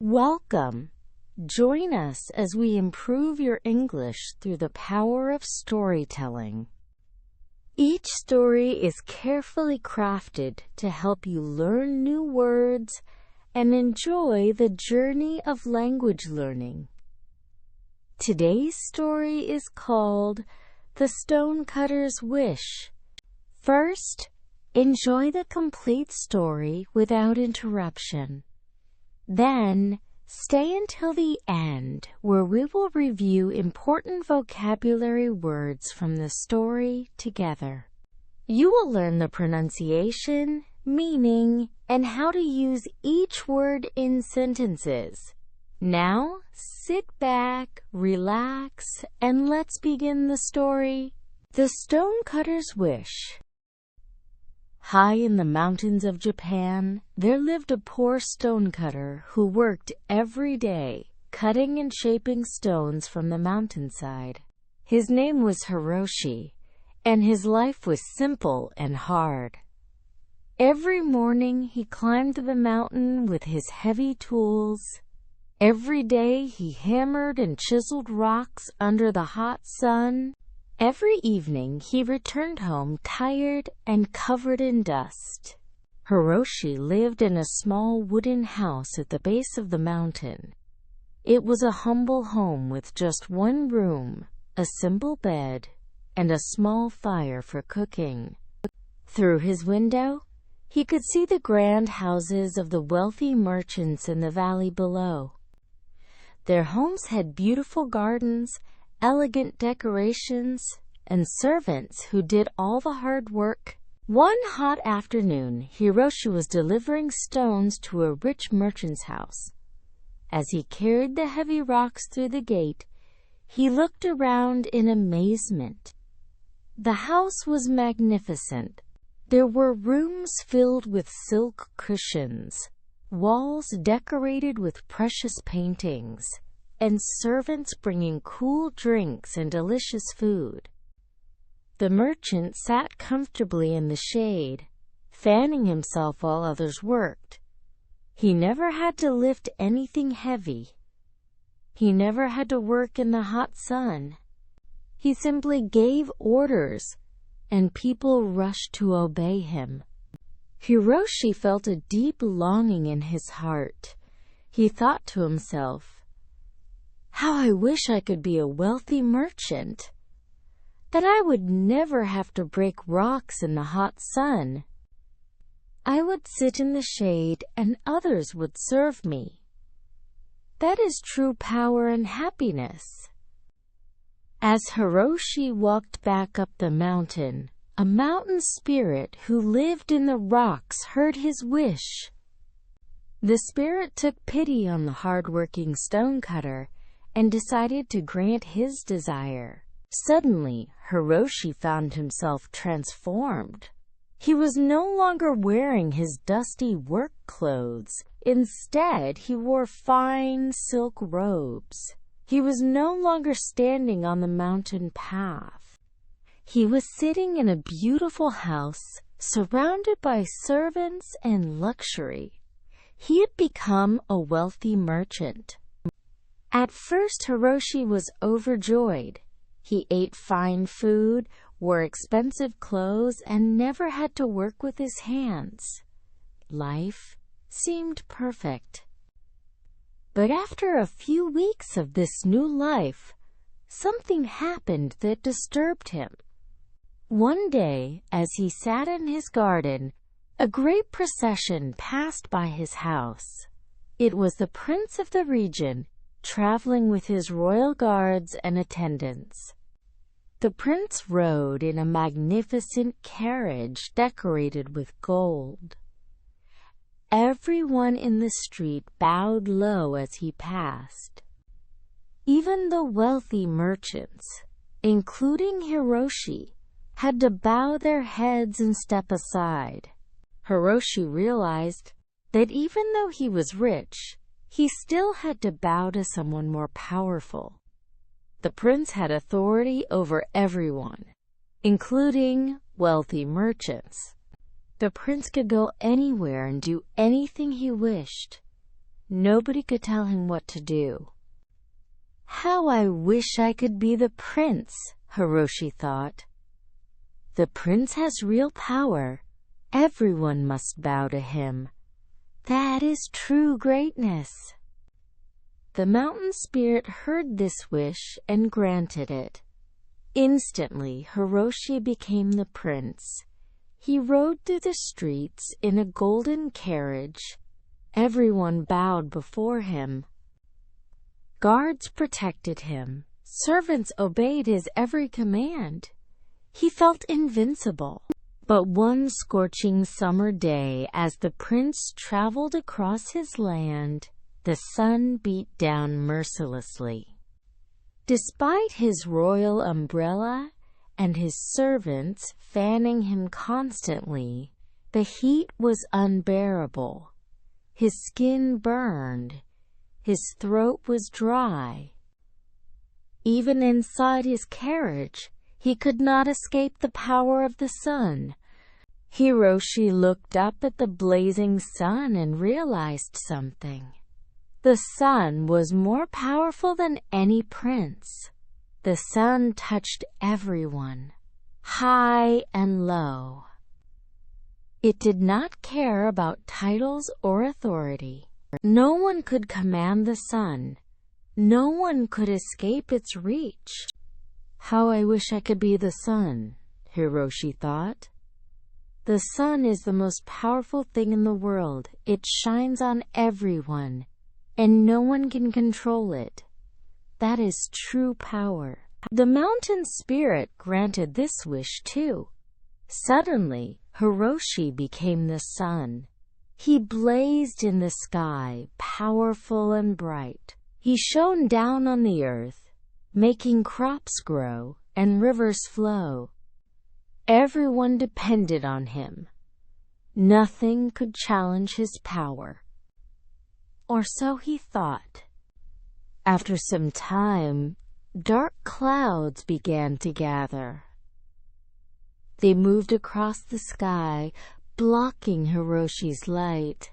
Welcome. Join us as we improve your English through the power of storytelling. Each story is carefully crafted to help you learn new words and enjoy the journey of language learning. Today's story is called The Stonecutter's Wish. First, enjoy the complete story without interruption. Then, stay until the end, where we will review important vocabulary words from the story together. You will learn the pronunciation, meaning, and how to use each word in sentences. Now, sit back, relax, and let's begin the story. The Stonecutter's Wish. High in the mountains of Japan, there lived a poor stonecutter who worked every day, cutting and shaping stones from the mountainside. His name was Hiroshi, and his life was simple and hard. Every morning he climbed the mountain with his heavy tools. Every day he hammered and chiseled rocks under the hot sun. Every evening he returned home tired and covered in dust. Hiroshi lived in a small wooden house at the base of the mountain. It was a humble home with just one room, a simple bed, and a small fire for cooking. Through his window, he could see the grand houses of the wealthy merchants in the valley below. Their homes had beautiful gardens, elegant decorations, and servants who did all the hard work. One hot afternoon, Hiroshi was delivering stones to a rich merchant's house. As he carried the heavy rocks through the gate, he looked around in amazement. The house was magnificent. There were rooms filled with silk cushions, walls decorated with precious paintings, and servants bringing cool drinks and delicious food. The merchant sat comfortably in the shade, fanning himself while others worked. He never had to lift anything heavy. He never had to work in the hot sun. He simply gave orders, and people rushed to obey him. Hiroshi felt a deep longing in his heart. He thought to himself, "How I wish I could be a wealthy merchant. Then I would never have to break rocks in the hot sun. I would sit in the shade and others would serve me. That is true power and happiness." As Hiroshi walked back up the mountain, a mountain spirit who lived in the rocks heard his wish. The spirit took pity on the hard-working stonecutter and decided to grant his desire. Suddenly, Hiroshi found himself transformed. He was no longer wearing his dusty work clothes. Instead, he wore fine silk robes. He was no longer standing on the mountain path. He was sitting in a beautiful house, surrounded by servants and luxury. He had become a wealthy merchant. At first, Hiroshi was overjoyed. He ate fine food, wore expensive clothes, and never had to work with his hands. Life seemed perfect. But after a few weeks of this new life, something happened that disturbed him. One day, as he sat in his garden, a great procession passed by his house. It was the prince of the region, traveling with his royal guards and attendants. The prince rode in a magnificent carriage decorated with gold. Everyone in the street bowed low as he passed. Even the wealthy merchants, including Hiroshi, had to bow their heads and step aside. Hiroshi realized that even though he was rich, he still had to bow to someone more powerful. The prince had authority over everyone, including wealthy merchants. The prince could go anywhere and do anything he wished. Nobody could tell him what to do. How I wish I could be the prince, Hiroshi thought. The prince has real power. Everyone must bow to him. That is true greatness. The mountain spirit heard this wish and granted it. Instantly, Hiroshi became the prince. He rode through the streets in a golden carriage. Everyone bowed before him. Guards protected him. Servants obeyed his every command. He felt invincible. But one scorching summer day, as the prince traveled across his land, the sun beat down mercilessly. Despite his royal umbrella and his servants fanning him constantly, the heat was unbearable. His skin burned. His throat was dry. Even inside his carriage, he could not escape the power of the sun. Hiroshi looked up at the blazing sun and realized something. The sun was more powerful than any prince. The sun touched everyone, high and low. It did not care about titles or authority. No one could command the sun. No one could escape its reach. How I wish I could be the sun, Hiroshi thought. The sun is the most powerful thing in the world. It shines on everyone, and no one can control it. That is true power. The mountain spirit granted this wish too. Suddenly, Hiroshi became the sun. He blazed in the sky, powerful and bright. He shone down on the earth, making crops grow and rivers flow. Everyone depended on him. Nothing could challenge his power. Or so he thought. After some time, dark clouds began to gather. They moved across the sky, blocking Hiroshi's light.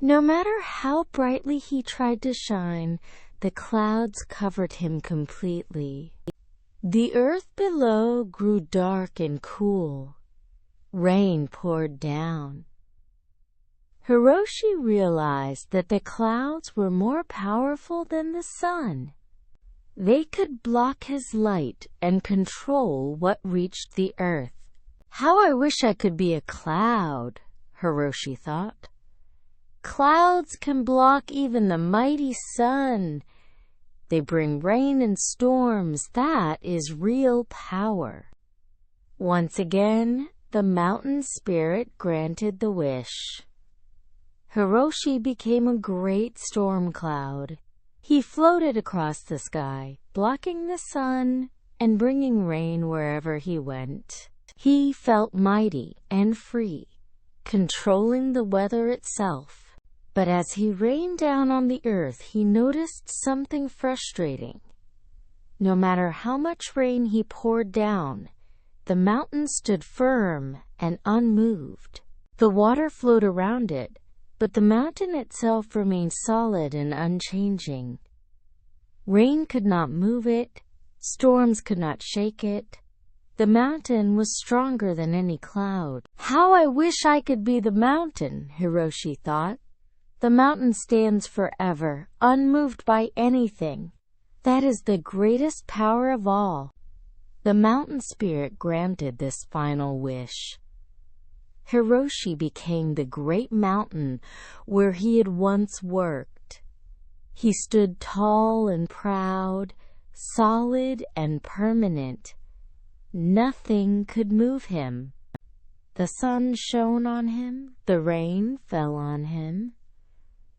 No matter how brightly he tried to shine, the clouds covered him completely. The earth below grew dark and cool. Rain poured down. Hiroshi realized that the clouds were more powerful than the sun. They could block his light and control what reached the earth. How I wish I could be a cloud, Hiroshi thought. Clouds can block even the mighty sun. They bring rain and storms. That is real power. Once again, the mountain spirit granted the wish. Hiroshi became a great storm cloud. He floated across the sky, blocking the sun and bringing rain wherever he went. He felt mighty and free, controlling the weather itself. But as he rained down on the earth, he noticed something frustrating. No matter how much rain he poured down, the mountain stood firm and unmoved. The water flowed around it, but the mountain itself remained solid and unchanging. Rain could not move it. Storms could not shake it. The mountain was stronger than any cloud. How I wish I could be the mountain, Hiroshi thought. The mountain stands forever, unmoved by anything. That is the greatest power of all. The mountain spirit granted this final wish. Hiroshi became the great mountain where he had once worked. He stood tall and proud, solid and permanent. Nothing could move him. The sun shone on him, the rain fell on him,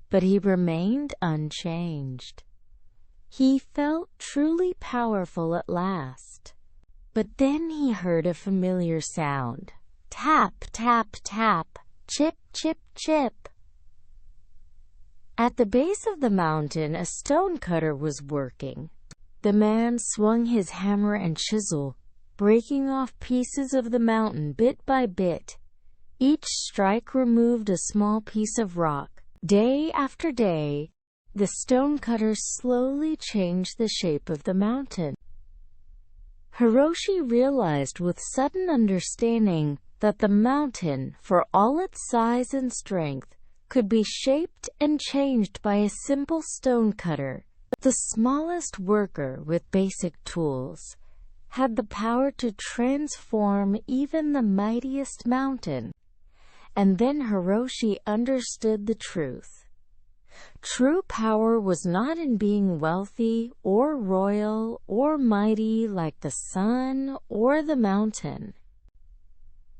but he remained unchanged. He felt truly powerful at last. But then he heard a familiar sound. Tap, tap, tap, chip, chip, chip. At the base of the mountain, a stonecutter was working. The man swung his hammer and chisel, breaking off pieces of the mountain bit by bit. Each strike removed a small piece of rock, Day after day, the stonecutter slowly changed the shape of the mountain. Hiroshi realized with sudden understanding that the mountain, for all its size and strength, could be shaped and changed by a simple stonecutter. The smallest worker with basic tools had the power to transform even the mightiest mountain. And then Hiroshi understood the truth. True power was not in being wealthy or royal or mighty like the sun or the mountain.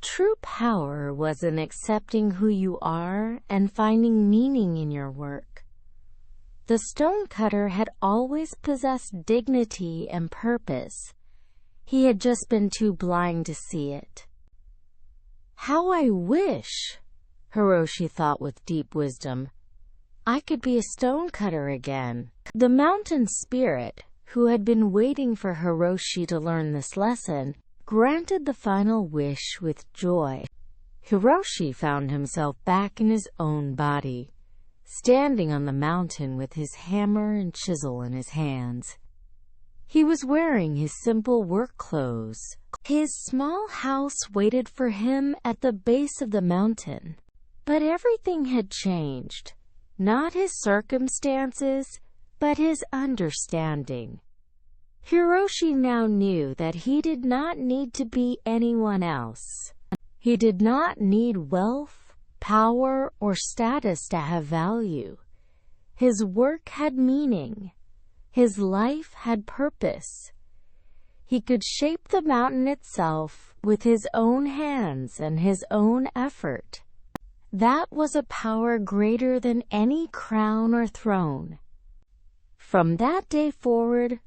True power was in accepting who you are and finding meaning in your work. The stonecutter had always possessed dignity and purpose. He had just been too blind to see it. How I wish, Hiroshi thought with deep wisdom, I could be a stonecutter again. The mountain spirit, who had been waiting for Hiroshi to learn this lesson, granted the final wish with joy. Hiroshi found himself back in his own body, standing on the mountain with his hammer and chisel in his hands. He was wearing his simple work clothes. His small house waited for him at the base of the mountain. But everything had changed. Not his circumstances, but his understanding. Hiroshi now knew that he did not need to be anyone else. He did not need wealth, power, or status to have value. His work had meaning. His life had purpose. He could shape the mountain itself with his own hands and his own effort. That was a power greater than any crown or throne. From that day forward,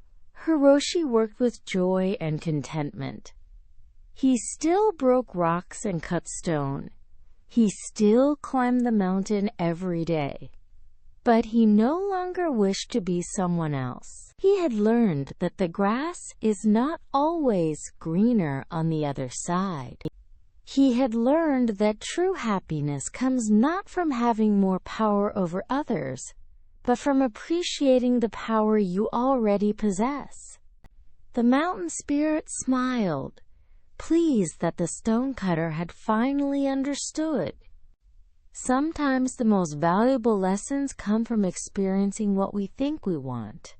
Hiroshi worked with joy and contentment. He still broke rocks and cut stone. He still climbed the mountain every day. But he no longer wished to be someone else. He had learned that the grass is not always greener on the other side. He had learned that true happiness comes not from having more power over others, but from appreciating the power you already possess. The mountain spirit smiled, pleased that the stonecutter had finally understood. Sometimes the most valuable lessons come from experiencing what we think we want,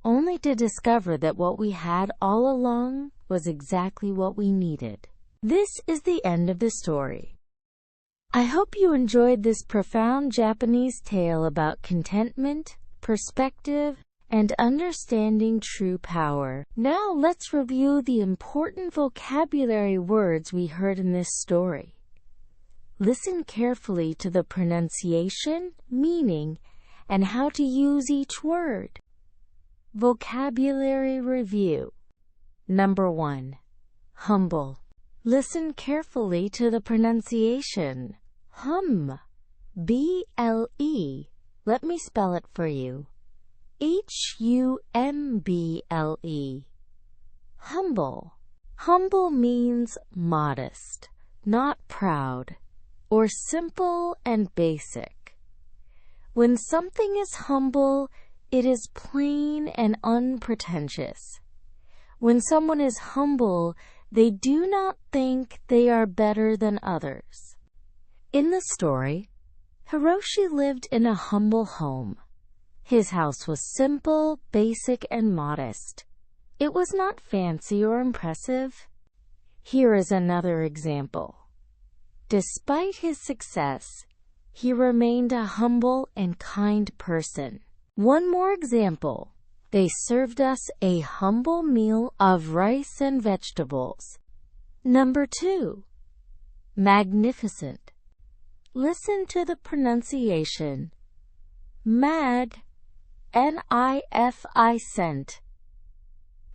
only to discover that what we had all along was exactly what we needed. This is the end of the story. I hope you enjoyed this profound Japanese tale about contentment, perspective, and understanding true power. Now let's review the important vocabulary words we heard in this story. Listen carefully to the pronunciation, meaning, and how to use each word. Vocabulary review. Number 1. Humble. Listen carefully to the pronunciation. B-L-E. Let me spell it for you. H-U-M-B-L-E. Humble. Humble means modest, not proud, or simple and basic. When something is humble, it is plain and unpretentious. When someone is humble, they do not think they are better than others. In the story, Hiroshi lived in a humble home. His house was simple, basic, and modest. It was not fancy or impressive. Here is another example. Despite his success, he remained a humble and kind person. One more example. They served us a humble meal of rice and vegetables. Number 2. Magnificent. Listen to the pronunciation. Mag, N-I-F-I-cent.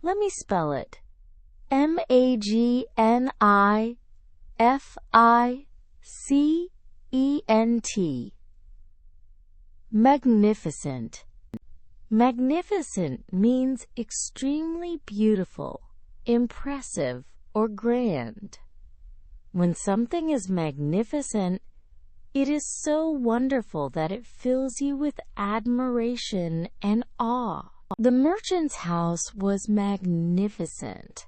Let me spell it. M-A-G-N-I-F-I-C-E-N-T. Magnificent. Magnificent means extremely beautiful, impressive, or grand. When something is magnificent, It is so wonderful that it fills you with admiration and awe. The merchant's house was magnificent.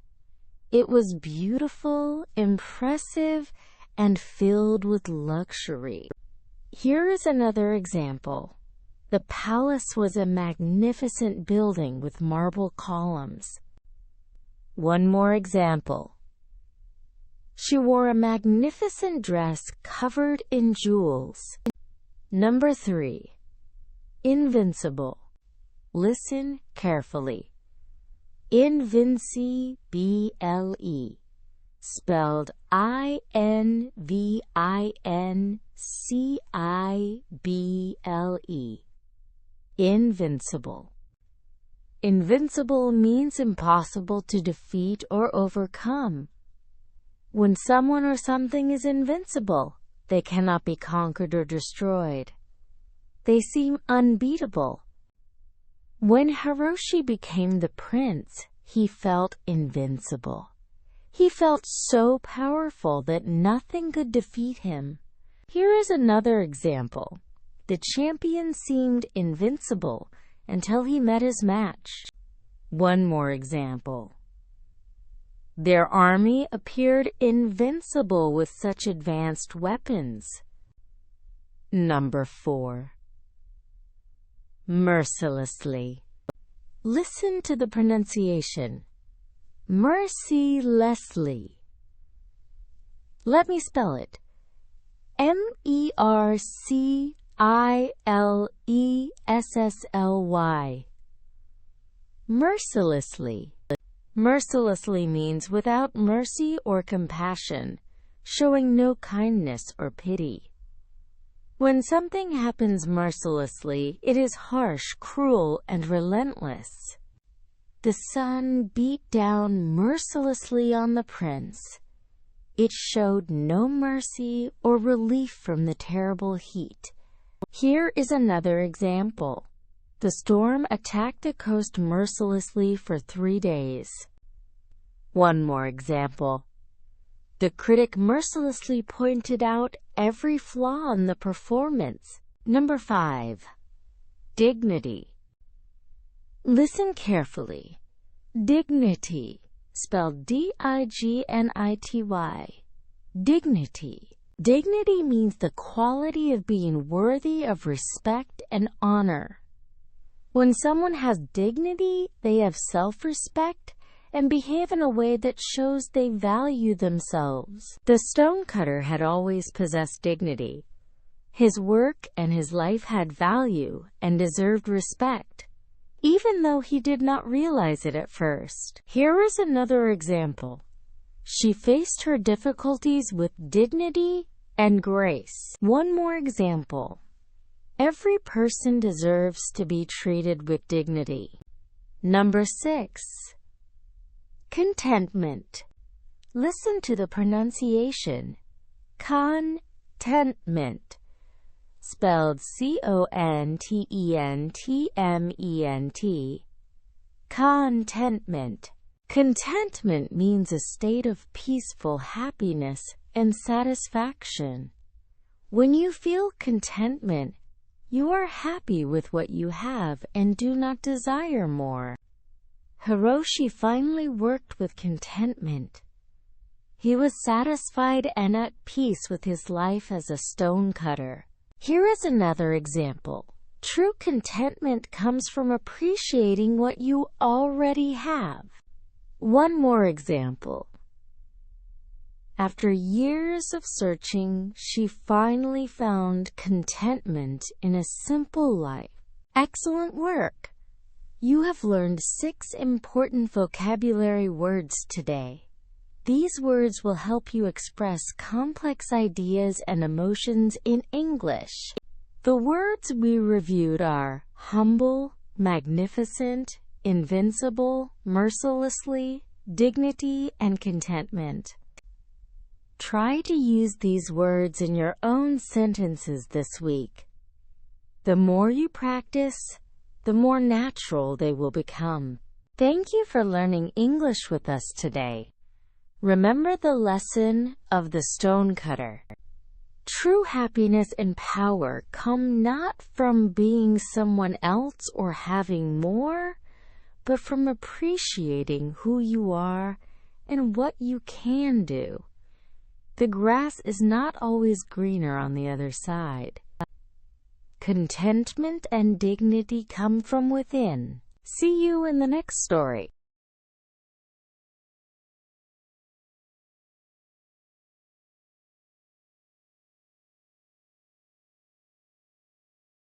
It was beautiful, impressive, and filled with luxury. Here is another example. The palace was a magnificent building with marble columns. One more example. She wore a magnificent dress covered in jewels. Number 3. Invincible. Listen carefully. Invincible, spelled INVINCIBLE. Invincible. Invincible means impossible to defeat or overcome. When someone or something is invincible, they cannot be conquered or destroyed. They seem unbeatable. When Hiroshi became the prince, he felt invincible. He felt so powerful that nothing could defeat him. Here is another example. The champion seemed invincible until he met his match. One more example. Their army appeared invincible with such advanced weapons. Number 4. Mercilessly. Listen to the pronunciation. Mercilessly. Let me spell it. MERCILESSLY. Mercilessly. Mercilessly means without mercy or compassion, showing no kindness or pity. When something happens mercilessly, it is harsh, cruel, and relentless. The sun beat down mercilessly on the prince. It showed no mercy or relief from the terrible heat. Here is another example. The storm attacked the coast mercilessly for 3 days. One more example. The critic mercilessly pointed out every flaw in the performance. Number 5. Dignity. Listen carefully. Dignity, spelled D-I-G-N-I-T-Y. Dignity. Dignity means the quality of being worthy of respect and honor. When someone has dignity, they have self-respect and behave in a way that shows they value themselves. The stonecutter had always possessed dignity. His work and his life had value and deserved respect, even though he did not realize it at first. Here is another example. She faced her difficulties with dignity and grace. One more example. Every person deserves to be treated with dignity. Number 6. Contentment. Listen to the pronunciation. Contentment. Spelled C-O-N-T-E-N-T-M-E-N-T. Contentment. Contentment means a state of peaceful happiness and satisfaction. When you feel contentment, you are happy with what you have and do not desire more. Hiroshi finally worked with contentment. He was satisfied and at peace with his life as a stonecutter. Here is another example. True contentment comes from appreciating what you already have. One more example. After years of searching, she finally found contentment in a simple life. Excellent work! You have learned 6 important vocabulary words today. These words will help you express complex ideas and emotions in English. The words we reviewed are humble, magnificent, invincible, mercilessly, dignity, and contentment. Try to use these words in your own sentences this week. The more you practice, the more natural they will become. Thank you for learning English with us today. Remember the lesson of the stonecutter. True happiness and power come not from being someone else or having more, but from appreciating who you are and what you can do. The grass is not always greener on the other side. Contentment and dignity come from within. See you in the next story.